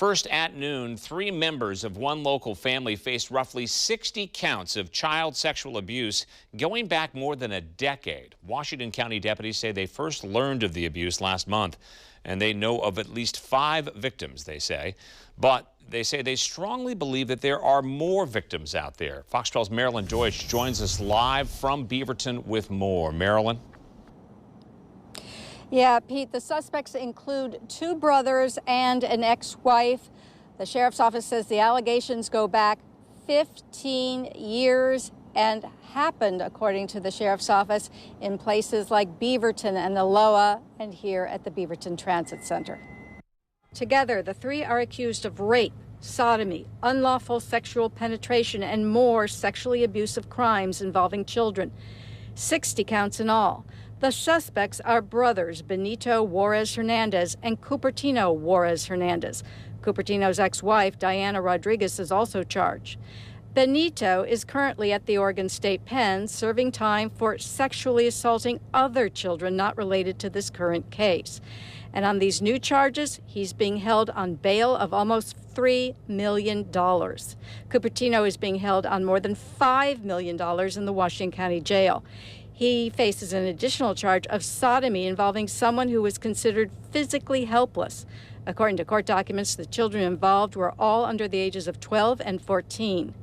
First at noon, 3 members of one local family faced roughly 60 counts of child sexual abuse going back more than a decade. Washington County deputies say they first learned of the abuse last month, and they know of at least 5 victims, they say. But they say they strongly believe that there are more victims out there. Fox 12's MARILYN Deutsch joins us live from Beaverton with more. MARILYN? Yeah, Pete, the suspects include 2 brothers and an ex-wife. The sheriff's office says the allegations go back 15 years and happened, according to the sheriff's office, in places like Beaverton and Aloha and here at the Beaverton Transit Center. Together, the 3 are accused of rape, sodomy, unlawful sexual penetration, and more sexually abusive crimes involving children. 60 counts in all. The suspects are brothers Benito Juarez Hernandez and Cupertino Juarez Hernandez. Cupertino's ex-wife, Diana Rodriguez, is also charged. Benito is currently at the Oregon State Pen serving time for sexually assaulting other children not related to this current case. And on these new charges, he's being held on bail of almost $3 million. Cupertino is being held on more than $5 million in the Washington County Jail. He faces an additional charge of sodomy involving someone who was considered physically helpless. According to court documents, the children involved were all under the ages of 12 and 14.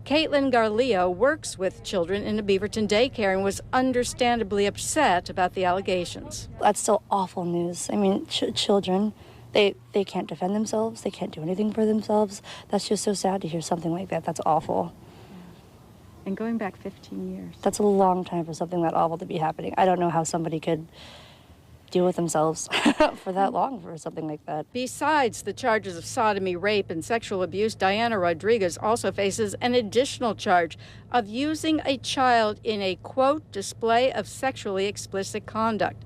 Caitlin Garleo works with children in a Beaverton daycare and was understandably upset about the allegations. That's still awful news. I mean, children, they can't defend themselves. They can't do anything for themselves. That's just so sad to hear something like that. That's awful. And going back 15 years. That's a long time for something that awful to be happening. I don't know how somebody could deal with themselves for that long for something like that. Besides the charges of sodomy, rape, and sexual abuse, Diana Rodriguez also faces an additional charge of using a child in a, quote, display of sexually explicit conduct.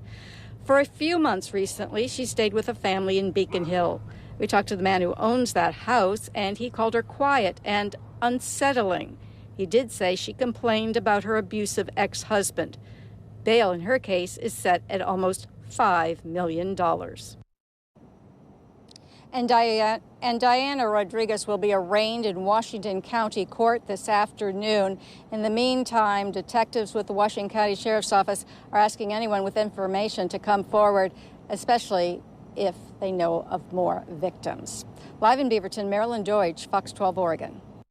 For a few months recently, she stayed with a family in Beacon Hill. We talked to the man who owns that house, and he called her quiet and unsettling. He did say she complained about her abusive ex-husband. Bail in her case is set at almost $5 million. And Diana Rodriguez will be arraigned in Washington County Court this afternoon. In the meantime, detectives with the Washington County Sheriff's Office are asking anyone with information to come forward, especially if they know of more victims. Live in Beaverton, MARILYN Deutsch, Fox 12 Oregon.